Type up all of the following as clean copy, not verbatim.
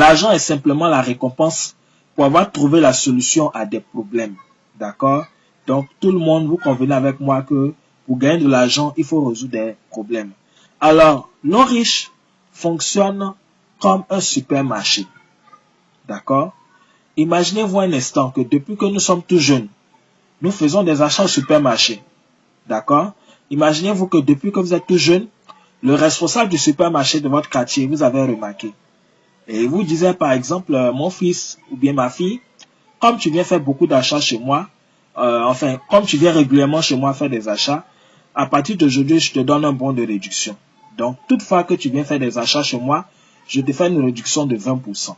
L'argent est simplement la récompense pour avoir trouvé la solution à des problèmes. D'accord? Donc, tout le monde, vous convenez avec moi que pour gagner de l'argent, il faut résoudre des problèmes. Alors, l'homme riche fonctionne comme un supermarché. D'accord? Imaginez-vous un instant que depuis que nous sommes tout jeunes, nous faisons des achats au supermarché. D'accord? Imaginez-vous que depuis que vous êtes tout jeune, le responsable du supermarché de votre quartier vous avez remarqué. Et il vous disait par exemple, mon fils ou bien ma fille, comme tu viens faire beaucoup d'achats chez moi, comme tu viens régulièrement chez moi faire des achats, à partir d'aujourd'hui, je te donne un bon de réduction. Donc, toutefois que tu viens faire des achats chez moi, je te fais une réduction de 20%.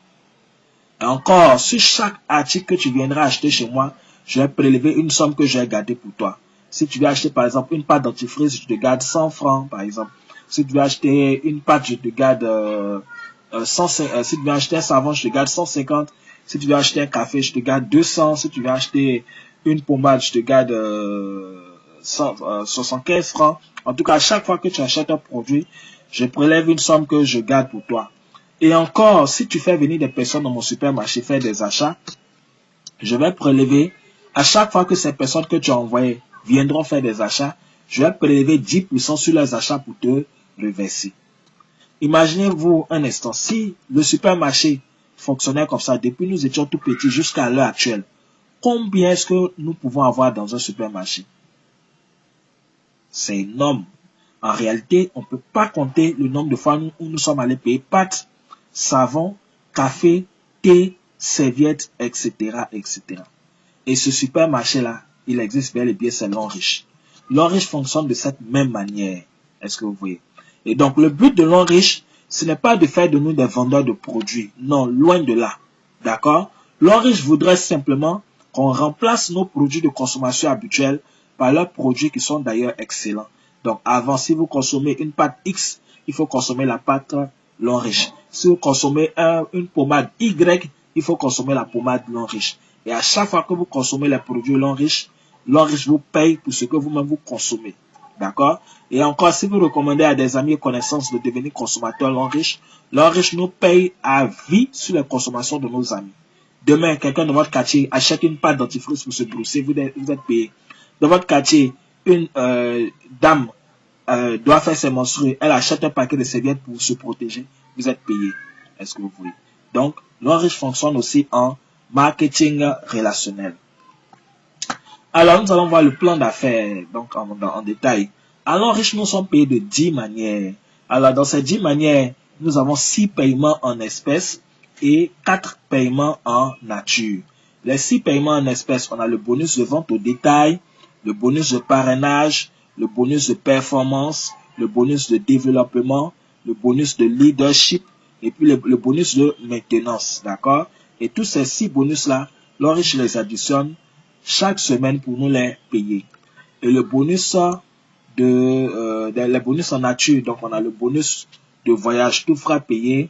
Et encore, sur chaque article que tu viendras acheter chez moi, je vais prélever une somme que je vais garder pour toi. Si tu veux acheter par exemple une pâte dentifrice, je te garde 100 francs par exemple. Si tu veux acheter une pâte, je te garde 150. Si tu veux acheter un savon, je te garde 150. Si tu veux acheter un café, je te garde 200. Si tu veux acheter une pommade, je te garde 75 francs. En tout cas, à chaque fois que tu achètes un produit, je prélève une somme que je garde pour toi. Et encore, si tu fais venir des personnes dans mon supermarché faire des achats, je vais prélever, à chaque fois que ces personnes que tu as envoyées viendront faire des achats, je vais prélever 10% sur leurs achats pour te reverser. Imaginez-vous un instant, si le supermarché fonctionnait comme ça depuis nous étions tout petits jusqu'à l'heure actuelle, combien est-ce que nous pouvons avoir dans un supermarché? C'est énorme. En réalité, on ne peut pas compter le nombre de fois où nous sommes allés payer pâtes, savon, café, thé, serviettes, etc., etc. Et ce supermarché-là, il existe bel et bien, c'est l'homme riche. L'homme riche fonctionne de cette même manière. Est-ce que vous voyez? Et donc, le but de l'homme riche, ce n'est pas de faire de nous des vendeurs de produits. Non, loin de là. D'accord? L'homme riche voudrait simplement qu'on remplace nos produits de consommation habituels par leurs produits qui sont d'ailleurs excellents. Donc, avant, si vous consommez une pâte X, il faut consommer la pâte l'homme riche. Si vous consommez une pommade Y, il faut consommer la pommade l'homme riche. Et à chaque fois que vous consommez les produits l'homme riche vous paye pour ce que vous-même vous consommez. D'accord? Et encore, si vous recommandez à des amis et connaissances de devenir consommateurs l'homme riche nous paye à vie sur les consommations de nos amis. Demain, quelqu'un de votre quartier achète une pâte dentifrice pour se brosser, vous êtes payé. Dans votre quartier, une dame doit faire ses menstrues, elle achète un paquet de serviettes pour se protéger, vous êtes payé. Est-ce que vous voulez? Donc, l'homme riche fonctionne aussi en marketing relationnel. Alors, nous allons voir le plan d'affaires donc en détail. Alors, riches, nous sommes payés de 10 manières. Alors, dans ces 10 manières, nous avons 6 paiements en espèces et 4 paiements en nature. Les 6 paiements en espèces, on a le bonus de vente au détail, le bonus de parrainage, le bonus de performance, le bonus de développement, le bonus de leadership et puis le bonus de maintenance. D'accord? Et tous ces 6 bonus-là, l'Oriche les additionne chaque semaine pour nous les payer. Et le bonus les bonus en nature, donc on a le bonus de voyage, tout fera payer.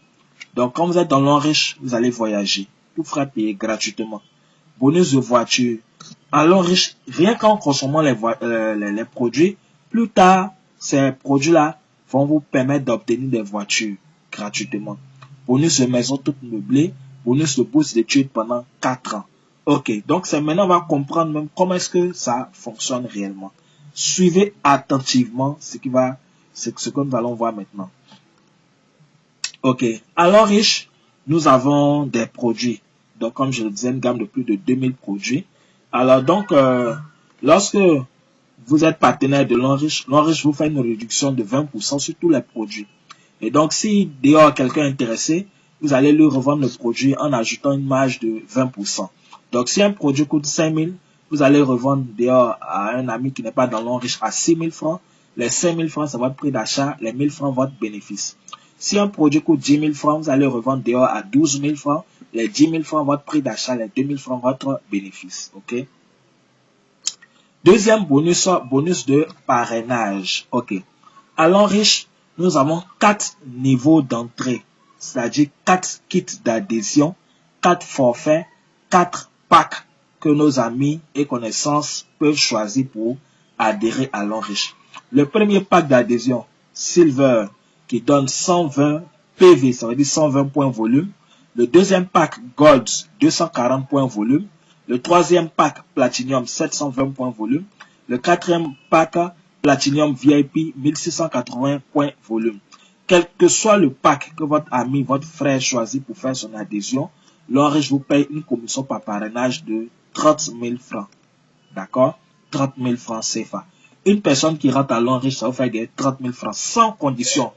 Donc quand vous êtes dans l'Oriche, vous allez voyager, tout fera payer gratuitement. Bonus de voiture. À l'Oriche, rien qu'en consommant les produits, plus tard, ces produits-là vont vous permettre d'obtenir des voitures gratuitement. Bonus de maison toute meublée, bonus de bourse d'études pendant 4 ans. Ok, donc c'est maintenant on va comprendre même comment est-ce que ça fonctionne réellement. Suivez attentivement ce que nous allons voir maintenant. Ok, à l'Oriche, nous avons des produits. Donc comme je le disais, une gamme de plus de 2000 produits. Alors donc, lorsque vous êtes partenaire de l'Oriche vous fait une réduction de 20% sur tous les produits. Et donc si dehors quelqu'un est intéressé, vous allez lui revendre le produit en ajoutant une marge de 20%. Donc, si un produit coûte 5 000, vous allez revendre dehors à un ami qui n'est pas dans l'Oriche à 6 000 francs. Les 5 000 francs, c'est votre prix d'achat. Les 1 000 francs, votre bénéfice. Si un produit coûte 10 000 francs, vous allez revendre dehors à 12 000 francs. Les 10 000 francs, votre prix d'achat. Les 2 000 francs, votre bénéfice. OK? Deuxième bonus, bonus de parrainage. OK. À l'Oriche, nous avons 4 niveaux d'entrée. C'est-à-dire 4 kits d'adhésion, 4 forfaits, 4 packs que nos amis et connaissances peuvent choisir pour adhérer à l'Oriche. Le premier pack d'adhésion, Silver, qui donne 120 PV, ça veut dire 120 points volume. Le deuxième pack Gold, 240 points volume. Le troisième pack Platinum, 720 points volume. Le quatrième pack Platinum VIP, 1680 points volume. Quel que soit le pack que votre ami, votre frère choisit pour faire son adhésion, l'Enriche vous paye une commission par parrainage de 30 000 francs. D'accord? 30 000 francs CFA. Une personne qui rentre à l'Enriche, ça vous fait gagner 30 000 francs sans condition.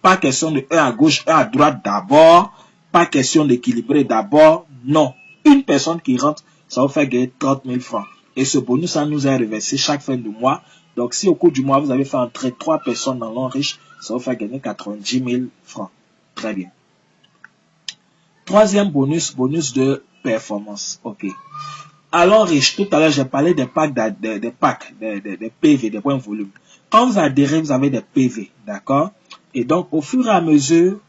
Pas question de 1 à gauche, 1 à droite d'abord. Pas question d'équilibrer d'abord. Non. Une personne qui rentre, ça vous fait gagner 30 000 francs. Et ce bonus, ça nous est reversé chaque fin de mois. Donc, si au cours du mois, vous avez fait entrer 3 personnes dans l'Enriche, ça vous fait gagner 90 000 francs. Très bien. Troisième bonus, bonus de performance. OK. À l'Enriche, tout à l'heure, j'ai parlé des packs, des PV, des points volume. Quand vous adhérez, vous avez des PV. D'accord? Et donc, au fur et à mesure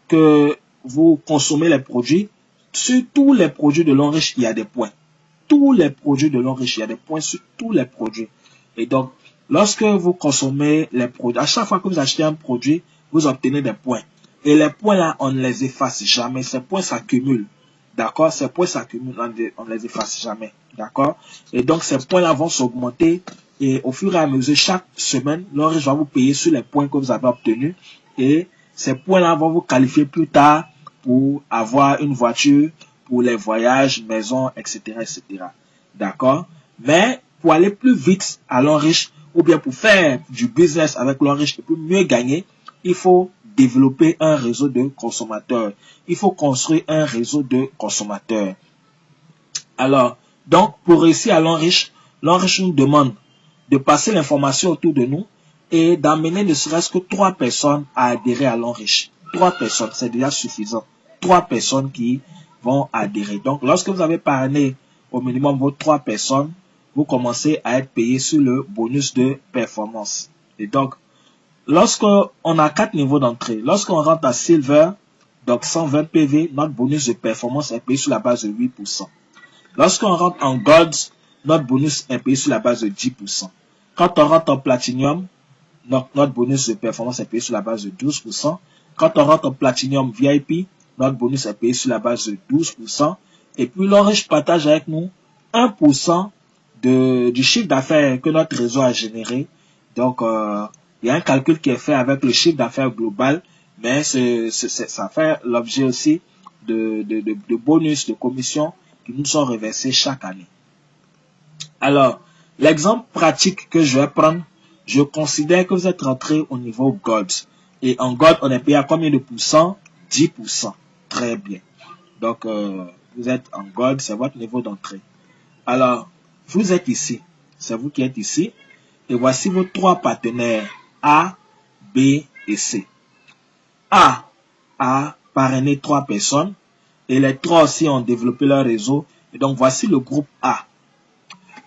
que vous consommez les produits, sur tous les produits de l'Enriche, il y a des points. Tous les produits de l'Enriche, il y a des points sur tous les produits. Et donc, lorsque vous consommez les produits, à chaque fois que vous achetez un produit, vous obtenez des points. Et les points là, on ne les efface jamais. Ces points s'accumulent. D'accord? Ces points s'accumulent, on ne les efface jamais. D'accord? Et donc, ces points là vont s'augmenter. Et au fur et à mesure, chaque semaine, l'Enriche va vous payer sur les points que vous avez obtenus. Et ces points là vont vous qualifier plus tard pour avoir une voiture, pour les voyages, maison, etc., etc. D'accord? Mais pour aller plus vite à l'Enriche, ou bien pour faire du business avec l'Enriche et pour mieux gagner, il faut développer un réseau de consommateurs. Il faut construire un réseau de consommateurs. Alors, donc, pour réussir à l'Enriche, l'Enriche nous demande de passer l'information autour de nous et d'amener ne serait-ce que 3 personnes à adhérer à l'Enriche. 3 personnes, c'est déjà suffisant. 3 personnes qui vont adhérer. Donc, lorsque vous avez parrainé au minimum vos 3 personnes, vous commencez à être payé sur le bonus de performance. Et donc, lorsqu'on a 4 niveaux d'entrée, lorsqu'on rentre à Silver, donc 120 PV, notre bonus de performance est payé sur la base de 8%. Lorsqu'on rentre en Gold, notre bonus est payé sur la base de 10%. Quand on rentre en Platinum, notre bonus de performance est payé sur la base de 12%. Quand on rentre en Platinum VIP, notre bonus est payé sur la base de 12%. Et puis l'Enriche partage avec nous 1% du chiffre d'affaires que notre réseau a généré. Donc, il y a un calcul qui est fait avec le chiffre d'affaires global, mais ça fait l'objet aussi de bonus, de commissions qui nous sont reversés chaque année. Alors, l'exemple pratique que je vais prendre, je considère que vous êtes rentré au niveau Gold. Et en Gold, on est payé à combien de pourcents? 10%. Très bien. Donc, vous êtes en Gold, c'est votre niveau d'entrée. Alors, vous êtes ici. C'est vous qui êtes ici. Et voici vos 3 partenaires A, B et C. A a parrainé 3 personnes. Et les 3 aussi ont développé leur réseau. Et donc, voici le groupe A.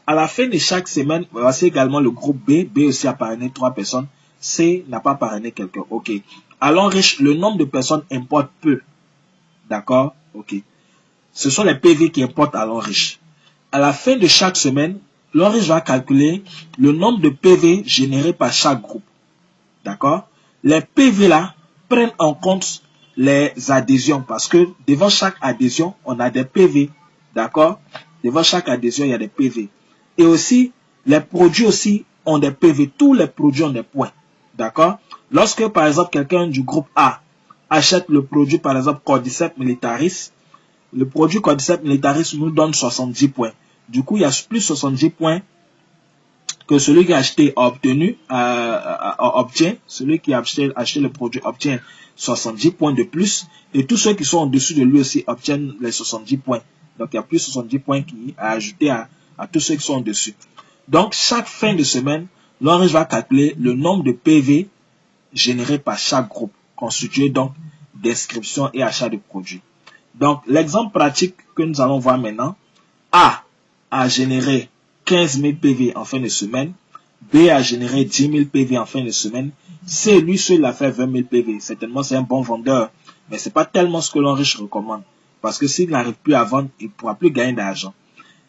À la fin de chaque semaine, voici également le groupe B. B aussi a parrainé 3 personnes. C n'a pas parrainé quelqu'un. OK. À l'Enriche, le nombre de personnes importe peu. D'accord? OK. Ce sont les PV qui importent à l'Enriche. À la fin de chaque semaine, l'Enriche va calculer le nombre de PV générés par chaque groupe. D'accord? Les PV là prennent en compte les adhésions parce que devant chaque adhésion, on a des PV. D'accord? Devant chaque adhésion, il y a des PV. Et aussi, les produits aussi ont des PV. Tous les produits ont des points. D'accord? Lorsque, par exemple, quelqu'un du groupe A achète le produit, par exemple, Cordyceps militaris, le produit Cordyceps militaris nous donne 70 points. Du coup, il y a plus 70 points que celui qui a acheté a obtenu, obtient. Celui qui a acheté le produit obtient 70 points de plus. Et tous ceux qui sont en dessus de lui aussi obtiennent les 70 points. Donc, il y a plus 70 points qui a ajouté à tous ceux qui sont en dessus. Donc, chaque fin de semaine, l'Enriche va calculer le nombre de PV générés par chaque groupe, constitué donc d'inscription et achat de produits. Donc, l'exemple pratique que nous allons voir maintenant, A a généré 15 000 PV en fin de semaine, B a généré 10 000 PV en fin de semaine, C, lui seul a fait 20 000 PV. Certainement, c'est un bon vendeur, mais ce n'est pas tellement ce que l'Enriche recommande. Parce que s'il n'arrive plus à vendre, il ne pourra plus gagner d'argent.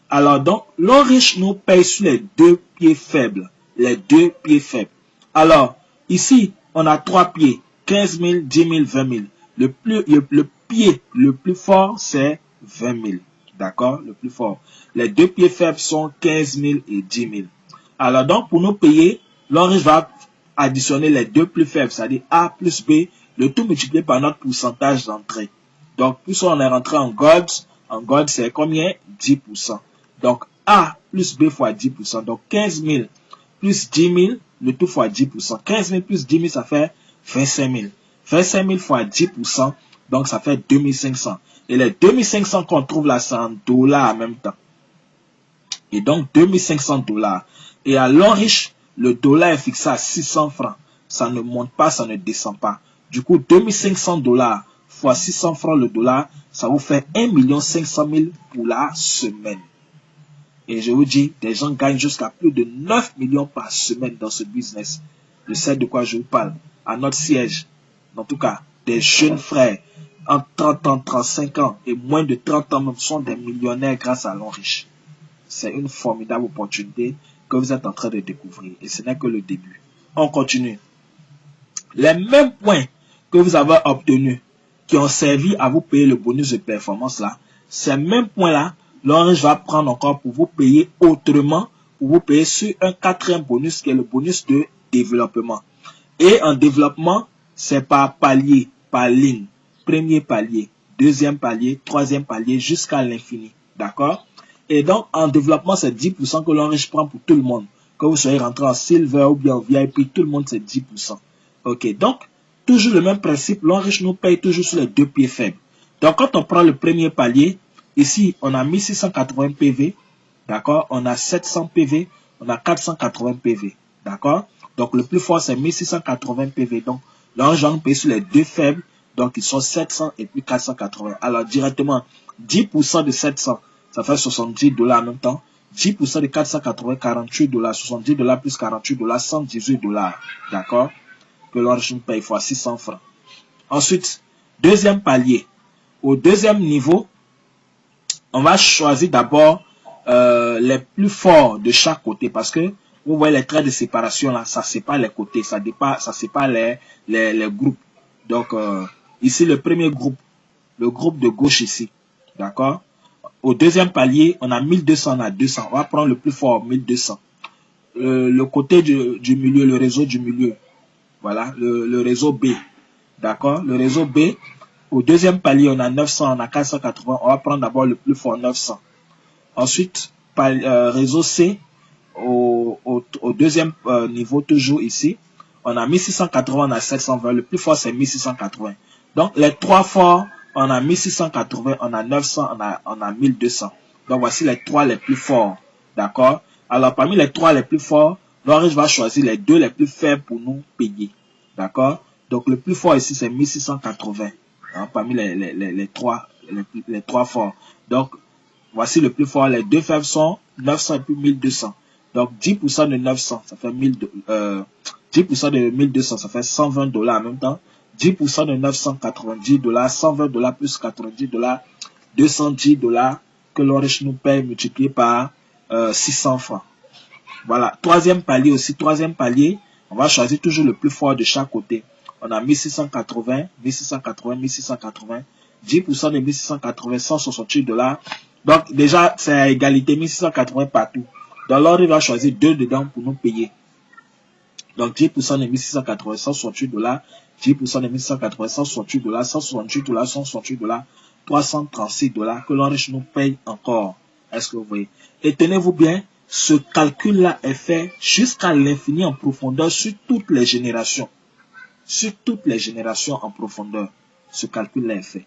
Alors donc, l'Enriche nous paye sur les 2 pieds faibles. Les 2 pieds faibles. Alors, ici, on a 3 pieds. 15 000, 10 000, 20 000. Le pied le plus fort, c'est 20 000. D'accord? Le plus fort. Les deux pieds faibles sont 15 000 et 10 000. Alors donc, pour nous payer, l'homme riche va additionner les deux plus faibles, c'est-à-dire A plus B, le tout multiplié par notre pourcentage d'entrée. Donc, plus on est rentré en gold c'est combien? 10%. Donc, A plus B fois 10%. Donc, 15 000 plus 10 000, le tout fois 10%. 15 000 plus 10 000, ça fait 25 000. 25 000 fois 10%, donc ça fait 2500. Et les 2500 qu'on trouve là, c'est en dollars en même temps. Et donc, 2500 $. Et à l'homme riche, le dollar est fixé à 600 francs. Ça ne monte pas, ça ne descend pas. Du coup, 2500 $ fois 600 francs le dollar, ça vous fait 1 500 000 pour la semaine. Et je vous dis, des gens gagnent jusqu'à plus de 9 millions par semaine dans ce business. Je sais de quoi je vous parle. À notre siège, en tout cas, des jeunes frères, en 30 ans, 35 ans et moins de 30 ans même, sont des millionnaires grâce à l'homme riche. C'est une formidable opportunité que vous êtes en train de découvrir. Et ce n'est que le début. On continue. Les mêmes points que vous avez obtenus, qui ont servi à vous payer le bonus de performance là, ces mêmes points-là, l'homme riche va prendre encore pour vous payer autrement, pour vous payer sur un quatrième bonus qui est le bonus de développement. Et en développement, c'est par palier, par ligne. Premier palier, deuxième palier, troisième palier, jusqu'à l'infini. D'accord? Et donc, en développement, c'est 10% que l'homme riche prend pour tout le monde. Que vous soyez rentré en silver ou bien en VIP, tout le monde, c'est 10%. Ok, donc, toujours le même principe, l'homme riche nous paye toujours sur les deux pieds faibles. Donc, quand on prend le premier palier, ici, on a 1680 PV, d'accord? On a 700 PV, on a 480 PV, d'accord? Donc, le plus fort, c'est 1680 PV. Donc, l'homme riche nous paye sur les deux faibles, donc ils sont 700 et puis 480. Alors, directement, 10% de 700, ça fait 70 $ en même temps. 10% de 480, 48 $. 70 $ plus 48 $, 118 $. D'accord? Que l'homme riche nous paye fois 600 francs. Ensuite, deuxième palier. Au deuxième niveau, on va choisir d'abord les plus forts de chaque côté. Parce que vous voyez les traits de séparation là, ça sépare les côtés, ça sépare les groupes. Donc, ici, le premier groupe, le groupe de gauche ici. D'accord? Au deuxième palier, on a 1200, on a 200. On va prendre le plus fort, 1200. Le côté du milieu, le réseau du milieu. Voilà, le réseau B. D'accord? Le réseau B, au deuxième palier, on a 900, on a 480. On va prendre d'abord le plus fort, 900. Ensuite, réseau C, au deuxième niveau, toujours ici, on a 1680, on a 720. Le plus fort, c'est 1680. Donc, les trois forts, on a 1680, on a 900, on a 1200. Donc, voici les trois les plus forts. D'accord? Alors, parmi les trois les plus forts, l'homme riche va choisir les deux les plus faibles pour nous payer. D'accord? Donc, le plus fort ici, c'est 1680. Hein, parmi les trois forts. Donc, voici le plus fort. Les deux faibles sont 900 et puis 1200. Donc, 10% de 900, ça fait 10% de 1200, ça fait 120 $ en même temps. 10% de 990 $, 120 $ plus 90 $, 210 $ que l'homme riche nous paye multiplié par 600 francs. Voilà. Troisième palier aussi. Troisième palier, on va choisir toujours le plus fort de chaque côté. On a 1680, 1680, 1680. 10% de 1680, 168 $. Donc, déjà, c'est à égalité, 1680 partout. Donc, l'ordre va choisir deux dedans pour nous payer. Donc, 10% de 1680, 168 $. 10% de 1680, 168 $. 168 $, 168 $. 336 $ que l'homme riche nous paye encore. Est-ce que vous voyez? Et tenez-vous bien, ce calcul-là est fait jusqu'à l'infini en profondeur sur toutes les générations. Sur toutes les générations en profondeur. Ce calcul-là est fait.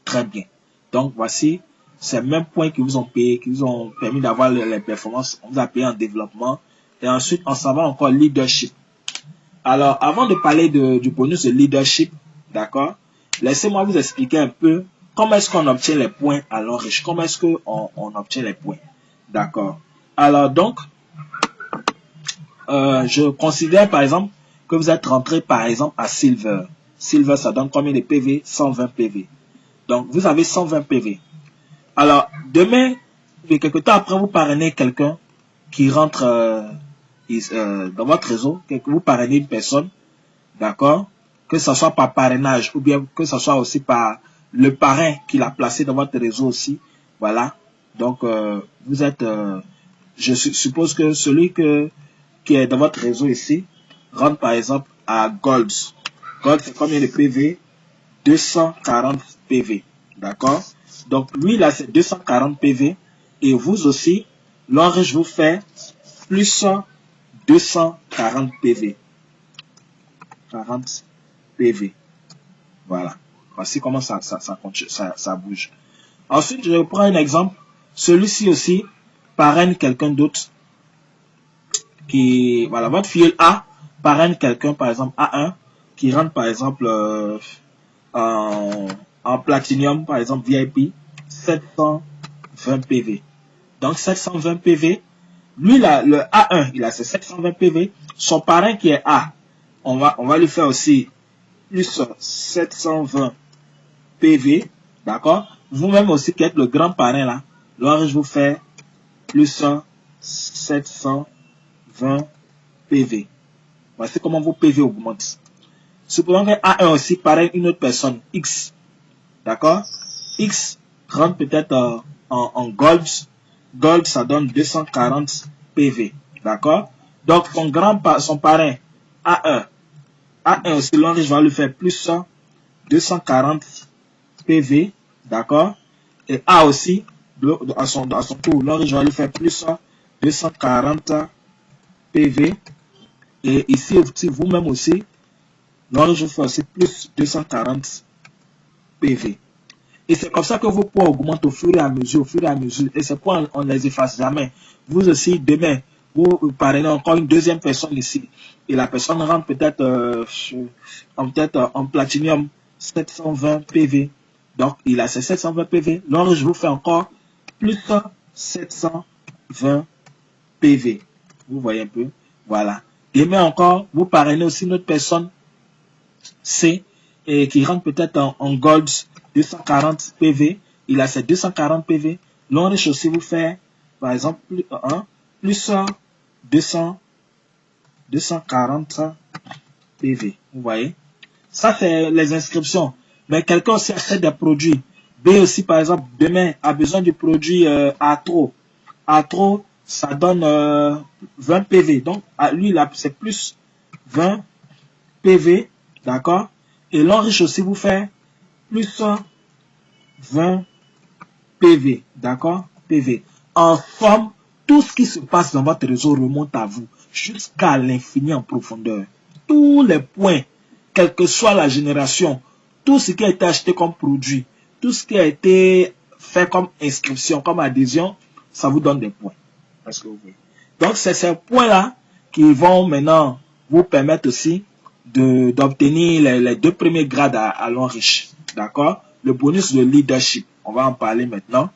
Très bien. Donc, voici ces mêmes points qui vous ont payé, qui vous ont permis d'avoir les performances. On vous a payé en développement. Et ensuite, on s'en va encore leadership. Alors, avant de parler du bonus de leadership, d'accord, laissez-moi vous expliquer un peu comment est-ce qu'on obtient les points à l'homme riche. Comment est-ce qu'on obtient les points. D'accord. Alors, donc, je considère par exemple que vous êtes rentré par exemple à Silver. Silver, ça donne combien de PV? 120 PV. Donc, vous avez 120 PV. Alors, demain, quelque temps après, vous parrainez quelqu'un qui rentre dans votre réseau, vous parrainez une personne, d'accord? que ce soit par parrainage ou bien que ce soit aussi par le parrain qui l'a placé dans votre réseau aussi. Voilà. Donc, vous êtes, je suppose que celui qui est dans votre réseau ici rentre par exemple à Gold. Gold, c'est combien de PV? 240 PV. D'accord? Donc, lui, là, c'est 240 PV. Et vous aussi, l'Enriche vous fait plus 240 PV. 40 PV. Voilà. Voici comment ça bouge. Ensuite, je prends un exemple. Celui-ci aussi parraine quelqu'un d'autre qui, voilà, votre filleul A parraine quelqu'un, par exemple A1, qui rentre par exemple en Platinum, par exemple VIP, 720 PV. Donc 720 PV, lui là, le A1, il a ses 720 PV. Son parrain qui est A, on va lui faire aussi plus 720 PV, d'accord? Vous-même aussi qui êtes le grand parrain là, alors je vous fais plus 720 PV. Voici comment vos PV augmentent. Supposons que A1 aussi parrain une autre personne, X, d'accord? X rentre peut-être en Gold. Gold, ça donne 240 PV, d'accord? Donc son parrain A1 aussi, l'Enriche va lui faire plus 240 PV, d'accord? Et A aussi, à son tour, l'Enriche va lui faire plus 240 PV. Et ici, vous-même aussi, l'Enriche vous fait aussi plus 240 PV. Et c'est comme ça que vos poids augmentent au fur et à mesure, Et ces poids, on ne les efface jamais. Vous aussi, demain, vous parrainez encore une deuxième personne ici. Et la personne rentre peut-être en Platinum 720 PV. Donc, il a ses 720 PV. Donc, je vous fais encore plus 720 PV. Vous voyez un peu? Voilà. Demain encore, vous parrainez aussi une autre personne C et qui rentre peut-être en Gold 240 PV. Il a ses 240 PV. L'Enriche aussi vous fait, par exemple, plus 240 PV. Vous voyez? Ça, c'est les inscriptions. Mais quelqu'un aussi achète des produits. B aussi, par exemple, demain, a besoin du produit Atro. Atro, ça donne 20 PV. Donc, à lui, là, c'est plus 20 PV. D'accord? Et l'Enriche aussi vous fait plus 20 PV. D'accord? PV. En somme, tout ce qui se passe dans votre réseau remonte à vous jusqu'à l'infini en profondeur. Tous les points, quelle que soit la génération, tout ce qui a été acheté comme produit, tout ce qui a été fait comme inscription, comme adhésion, ça vous donne des points. Parce que vous voyez. Donc, c'est ces points-là qui vont maintenant vous permettre aussi d'obtenir les 2 premiers grades à l'Enriche. D'accord? Le bonus de leadership. On va en parler maintenant.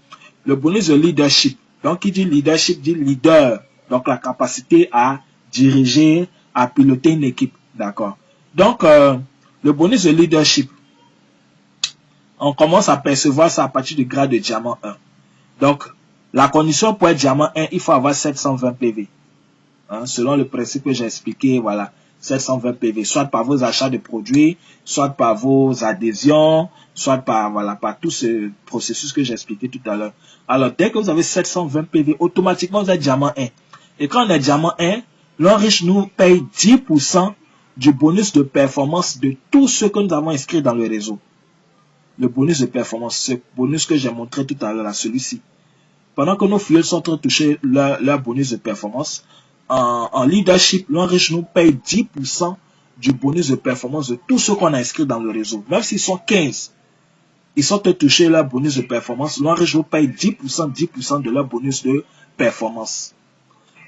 Le bonus de leadership. Donc, qui dit leadership dit leader. Donc, la capacité à diriger, à piloter une équipe. D'accord? Donc, le bonus de leadership, on commence à percevoir ça à partir du grade de diamant 1. Donc, la condition pour être diamant 1, il faut avoir 720 PV. Hein, selon le principe que j'ai expliqué, voilà, 720 PV, soit par vos achats de produits, soit par vos adhésions, soit par, voilà, par tout ce processus que j'ai expliqué tout à l'heure. Alors, dès que vous avez 720 PV, automatiquement, vous êtes diamant 1. Et quand on est diamant 1, l'Enriche nous paye 10% du bonus de performance de tout ce que nous avons inscrit dans le réseau. Le bonus de performance, ce bonus que j'ai montré tout à l'heure, celui-ci. Pendant que nos filles sont en train de toucher leur bonus de performance, en leadership, l'Enriche nous paye 10% du bonus de performance de tout ce qu'on a inscrit dans le réseau. Même s'ils sont 15, ils sont en train de toucher leur bonus de performance. L'Enriche nous paye 10% de leur bonus de performance.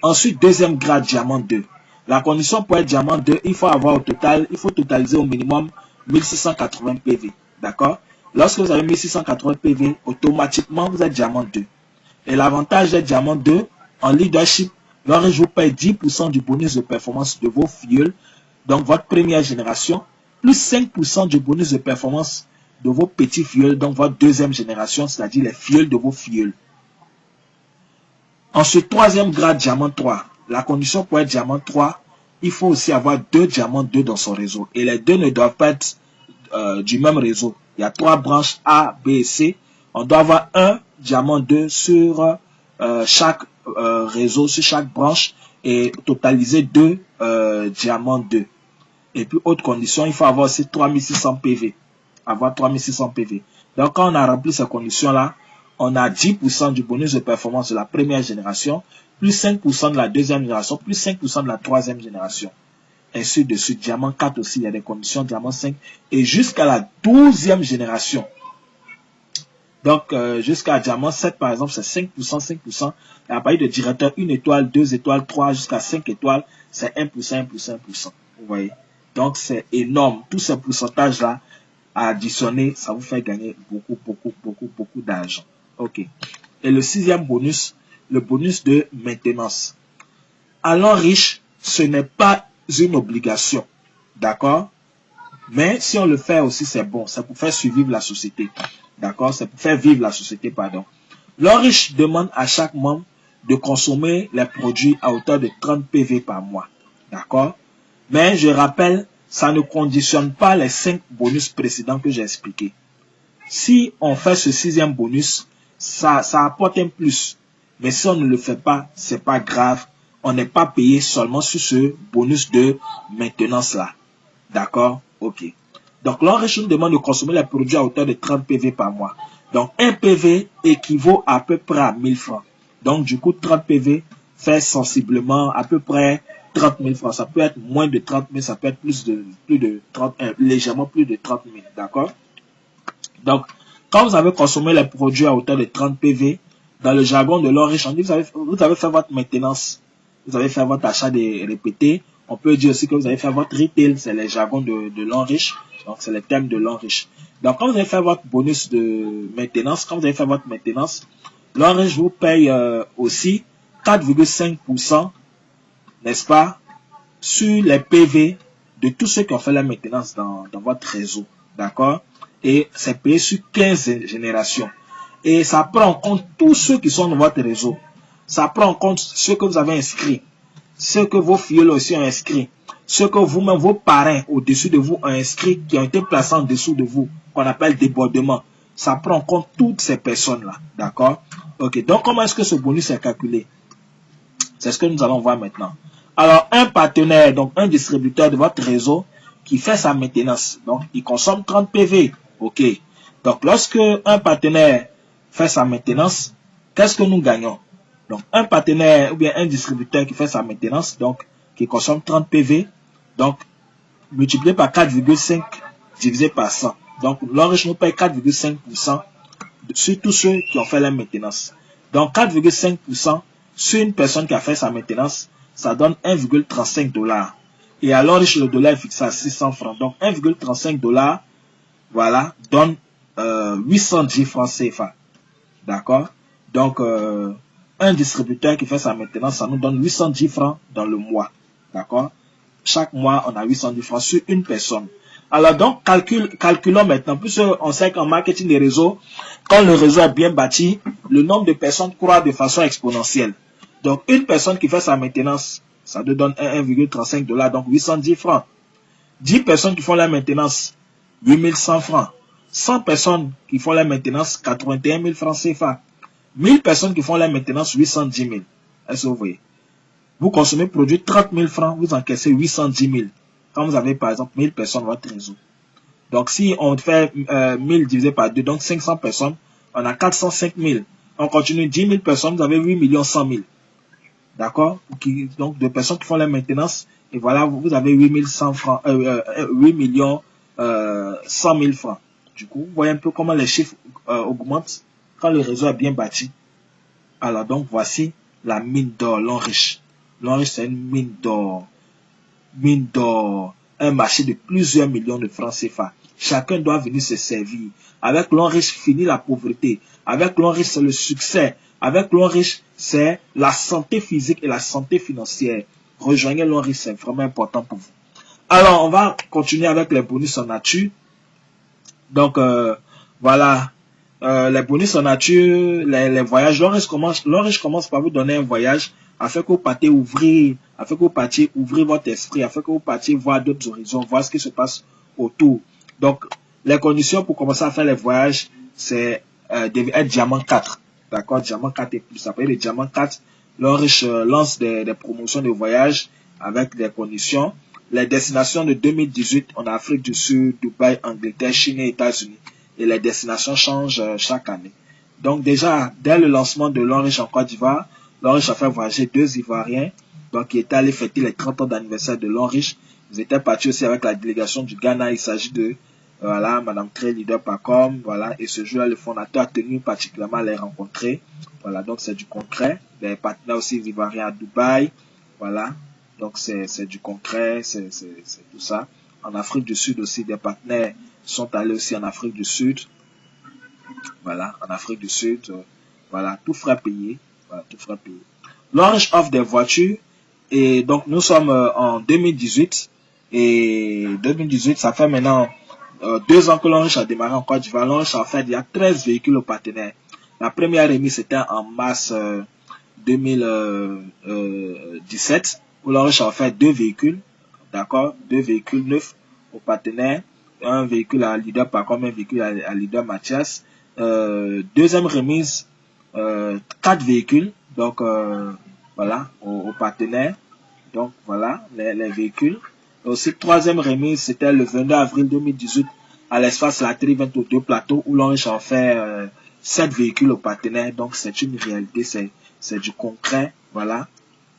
Ensuite, deuxième grade, diamant 2. La condition pour être diamant 2, il faut totaliser au minimum 1680 PV. D'accord? Lorsque vous avez 1680 PV, automatiquement, vous êtes diamant 2. Et l'avantage d'être diamant 2, en leadership, l'Enriche vous paye 10% du bonus de performance de vos filleuls, donc votre première génération, plus 5% du bonus de performance de vos petits filleuls, donc votre deuxième génération, c'est-à-dire les filleuls de vos filleuls. En ce troisième grade, diamant 3, la condition pour être diamant 3, il faut aussi avoir 2 diamants 2 dans son réseau. Et les deux ne doivent pas être du même réseau. Il y a 3 branches A, B et C. On doit avoir un diamant 2 sur chaque réseau, sur chaque branche, et totaliser 2 diamants 2. Et puis, autre condition, il faut avoir aussi 3600 PV. Avoir 3600 PV. Donc, quand on a rempli ces conditions-là, on a 10% du bonus de performance de la première génération, plus 5% de la deuxième génération, plus 5% de la troisième génération. Ainsi de suite. Diamant 4 aussi, il y a des conditions, diamant 5, et jusqu'à la 12e génération. Donc, jusqu'à diamant 7, par exemple, c'est 5%, 5%. Et à partir de directeur, 1 étoile, 2 étoiles, 3, jusqu'à 5 étoiles, c'est 1%, 1%, 1%. Vous voyez? Donc, c'est énorme. Tous ces pourcentages-là, à additionner, ça vous fait gagner beaucoup d'argent. OK. Et le 6e bonus, le bonus de maintenance. Allant riche, ce n'est pas une obligation. D'accord? Mais si on le fait aussi, c'est bon. C'est pour faire survivre la société. D'accord? C'est pour faire vivre la société, pardon. L'homme riche demande à chaque membre de consommer les produits à hauteur de 30 PV par mois. D'accord? Mais je rappelle, ça ne conditionne pas les 5 bonus précédents que j'ai expliqués. Si on fait ce 6e bonus, ça apporte un plus. Mais si on ne le fait pas, c'est pas grave. On n'est pas payé seulement sur ce bonus de maintenance là. D'accord? Ok. Donc, l'homme riche nous demande de consommer les produits à hauteur de 30 PV par mois. Donc, 1 PV équivaut à peu près à 1000 francs. Donc, du coup, 30 PV fait sensiblement à peu près 30 000 francs. Ça peut être moins de 30 000, ça peut être plus de 30, légèrement plus de 30 000. D'accord? Donc, quand vous avez consommé les produits à hauteur de 30 PV, dans le jargon de l'homme riche, on dit vous avez fait votre maintenance. Vous avez fait votre achat des répétés. On peut dire aussi que vous avez fait votre retail, c'est les jargons de l'homme riche. Donc, c'est les thèmes de l'homme riche. Donc, quand vous avez fait votre bonus de maintenance, quand vous avez fait votre maintenance, l'homme riche vous paye aussi 4,5%, n'est-ce pas, sur les PV de tous ceux qui ont fait la maintenance dans votre réseau. D'accord? Et c'est payé sur 15 générations. Et ça prend en compte tous ceux qui sont dans votre réseau. Ça prend en compte ceux que vous avez inscrits, ceux que vos filles aussi ont inscrits, ceux que vous-même, vos parrains au-dessus de vous ont inscrits, qui ont été placés en dessous de vous, qu'on appelle débordement. Ça prend en compte toutes ces personnes-là. D'accord? Ok. Donc, comment est-ce que ce bonus est calculé? C'est ce que nous allons voir maintenant. Alors, un partenaire, donc un distributeur de votre réseau qui fait sa maintenance, donc il consomme 30 PV. Ok. Donc, lorsque un partenaire fait sa maintenance, qu'est-ce que nous gagnons? Donc, un partenaire ou bien un distributeur qui fait sa maintenance, donc qui consomme 30 PV, donc multiplié par 4,5 divisé par 100. Donc, l'homme riche nous paye 4,5% sur tous ceux qui ont fait la maintenance. Donc, 4,5% sur une personne qui a fait sa maintenance, ça donne 1,35 $. Et à l'homme riche, le dollar est fixé à 600 francs. Donc, 1,35 $, voilà, donne 810 francs CFA. D'accord? Donc, un distributeur qui fait sa maintenance, ça nous donne 810 francs dans le mois. D'accord? Chaque mois, on a 810 francs sur une personne. Alors donc, calculons maintenant. Plus on sait qu'en marketing des réseaux, quand le réseau est bien bâti, le nombre de personnes croît de façon exponentielle. Donc, une personne qui fait sa maintenance, ça te donne 1,35 $, donc 810 francs. 10 personnes qui font la maintenance, 8100 francs. 100 personnes qui font la maintenance, 81 000 francs CFA. 1000 personnes qui font la maintenance, 810 000. Est-ce que vous voyez? Vous consommez produit 30 000 francs, vous encaissez 810 000. Quand vous avez par exemple 1000 personnes dans votre réseau. Donc si on fait 1000 divisé par 2, donc 500 personnes, on a 405 000. On continue 10 000 personnes, vous avez 8 100 000. D'accord? Donc de personnes qui font la maintenance, et voilà, vous avez 8 100 francs, 8 100 000 francs. Du coup, vous voyez un peu comment les chiffres augmentent quand le réseau est bien bâti. Alors donc voici la mine d'or, l'homme riche. L'homme riche, c'est une mine d'or. Mine d'or, un marché de plusieurs millions de francs CFA. Chacun doit venir se servir. Avec l'homme riche, finit la pauvreté. Avec l'homme riche, c'est le succès. Avec l'homme riche, c'est la santé physique et la santé financière. Rejoignez l'homme riche, c'est vraiment important pour vous. Alors, on va continuer avec les bonus en nature. Donc, voilà. Les bonus en nature, les voyages. L'homme riche commence par vous donner un voyage afin que vous partiez ouvrir, afin que vous partiez ouvrir votre esprit, afin que vous partiez voir d'autres horizons, voir ce qui se passe autour. Donc, les conditions pour commencer à faire les voyages, c'est être diamant 4. D'accord, diamant 4 et plus. Après le diamant 4, l'Enriche lance des promotions de voyage avec des conditions. Les destinations de 2018 en Afrique du Sud, Dubaï, Angleterre, Chine et États-Unis. Et les destinations changent chaque année. Donc déjà, dès le lancement de l'Enriche en Côte d'Ivoire, l'Enriche a fait voyager 2 Ivoiriens, donc qui étaient allés fêter les 30 ans d'anniversaire de l'Enriche. Ils étaient partis aussi avec la délégation du Ghana. Il s'agit de voilà, Madame Trey, leader Pacom, voilà, et ce jour-là, le fondateur a tenu particulièrement à les rencontrer. Voilà, donc c'est du concret. Les partenaires aussi ivoiriens à Dubaï, voilà, donc c'est du concret, c'est tout ça. En Afrique du Sud aussi, des partenaires sont allés aussi en Afrique du Sud. Voilà, en Afrique du Sud, voilà, tout frais payé. Voilà, tout frais payé. L'Orange offre des voitures et donc nous sommes en 2018 et 2018, ça fait maintenant 2 ans que l'Orange a démarré en Côte d'Ivoire. L'Orange a fait il y a 13 véhicules aux partenaires. La première remise c'était en mars 2017 où l'Orange a fait 2 véhicules, d'accord, 2 véhicules neufs aux partenaires, un véhicule à leader Pacom, un véhicule à leader Mathias. Deuxième remise, 4 véhicules, donc voilà, aux partenaires. Donc voilà, les véhicules. Aussi, troisième remise, c'était le 22 avril 2018 à l'espace Latterie 22 plateau où l'on a fait 7 véhicules aux partenaires. Donc c'est une réalité, c'est du concret, voilà.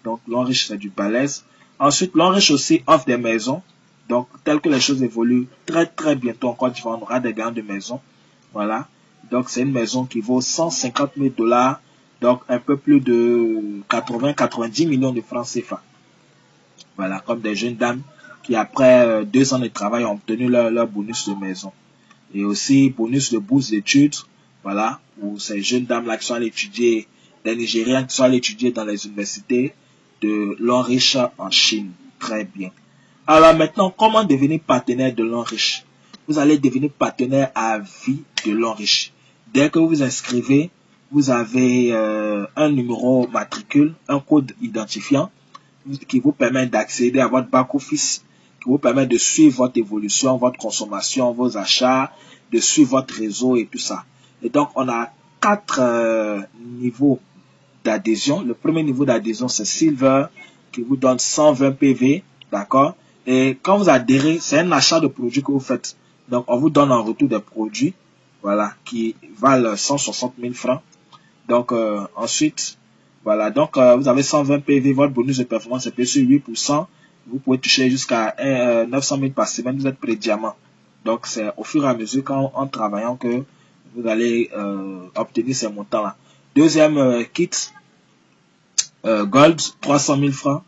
Donc l'Enriche, c'est du balèze. Ensuite, l'Enriche aussi offre des maisons. Donc, tel que les choses évoluent, très bientôt en Côte d'Ivoire, on aura des gains de maisons. Voilà. Donc, c'est une maison qui vaut 150 000 $, donc un peu plus de 80-90 millions de francs CFA. Voilà, comme des jeunes dames qui, après 2 ans de travail, ont obtenu leur bonus de maison. Et aussi, bonus de bourse d'études, voilà, pour ces jeunes dames-là qui sont allées étudier, des Nigériens qui sont allés étudier dans les universités de l'Enriche en Chine. Très bien. Alors maintenant, comment devenir partenaire de l'Enriche? Vous allez devenir partenaire à vie de l'Enriche. Dès que vous vous inscrivez, vous avez un numéro matricule, un code identifiant qui vous permet d'accéder à votre back-office, qui vous permet de suivre votre évolution, votre consommation, vos achats, de suivre votre réseau et tout ça. Et donc, on a 4 niveaux d'adhésion. Le premier niveau d'adhésion, c'est Silver, qui vous donne 120 PV, d'accord? Et quand vous adhérez, c'est un achat de produits que vous faites. Donc, on vous donne en retour des produits, voilà, qui valent 160 000 francs. Donc, ensuite, voilà, donc vous avez 120 PV, votre bonus de performance est payé sur 8%. Vous pouvez toucher jusqu'à 900 000 par semaine, vous êtes pré-diamant. Donc, c'est au fur et à mesure en travaillant que vous allez obtenir ces montants-là. Deuxième kit, Gold, 300 000 francs,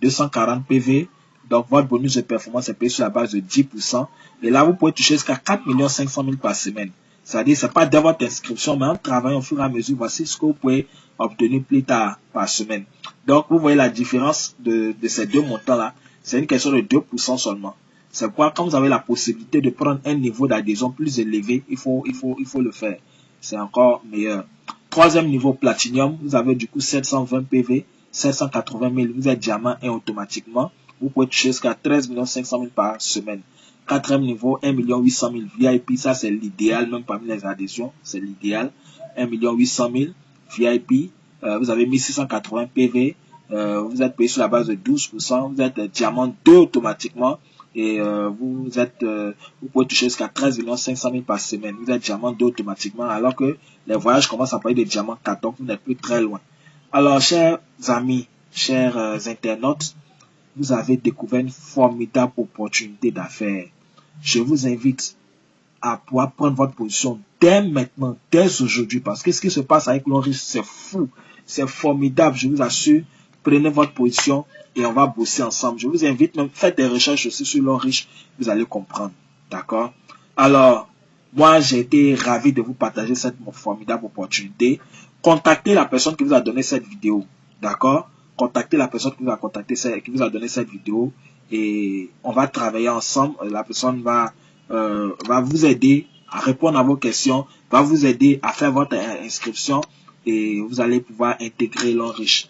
240 PV. Donc, votre bonus de performance est payé sur la base de 10%. Et là, vous pouvez toucher jusqu'à 4 500 000 par semaine. C'est-à-dire, c'est pas dès votre inscription, mais en travaillant au fur et à mesure, voici ce que vous pouvez obtenir plus tard par semaine. Donc, vous voyez la différence de ces deux montants-là. C'est une question de 2% seulement. C'est pourquoi, quand vous avez la possibilité de prendre un niveau d'adhésion plus élevé, il faut le faire. C'est encore meilleur. Troisième niveau Platinum, vous avez du coup 720 PV, 780 000, vous êtes diamant et automatiquement, vous pouvez toucher jusqu'à 13 500 000 par semaine. Quatrième niveau, 1 800 000 VIP, ça c'est l'idéal, même parmi les adhésions, c'est l'idéal. 1 800 000 VIP, vous avez 1680 PV, vous êtes payé sur la base de 12%, vous êtes diamant 2 automatiquement et vous pouvez toucher jusqu'à 13 500 000 par semaine. Vous êtes diamant 2 automatiquement alors que les voyages commencent à parler de diamant 4, donc vous n'êtes plus très loin. Alors, chers amis, chers internautes, vous avez découvert une formidable opportunité d'affaires. Je vous invite à pouvoir prendre votre position dès maintenant, dès aujourd'hui, parce que ce qui se passe avec l'Enriche, c'est fou, c'est formidable, je vous assure. Prenez votre position et on va bosser ensemble. Je vous invite même, faites des recherches aussi sur l'Enriche, vous allez comprendre, d'accord? Alors, moi, j'ai été ravi de vous partager cette formidable opportunité. Contactez la personne qui vous a donné cette vidéo, d'accord? Contactez la personne qui vous a qui vous a donné cette vidéo et on va travailler ensemble. La personne va vous aider à répondre à vos questions, va vous aider à faire votre inscription et vous allez pouvoir intégrer l'Enriche.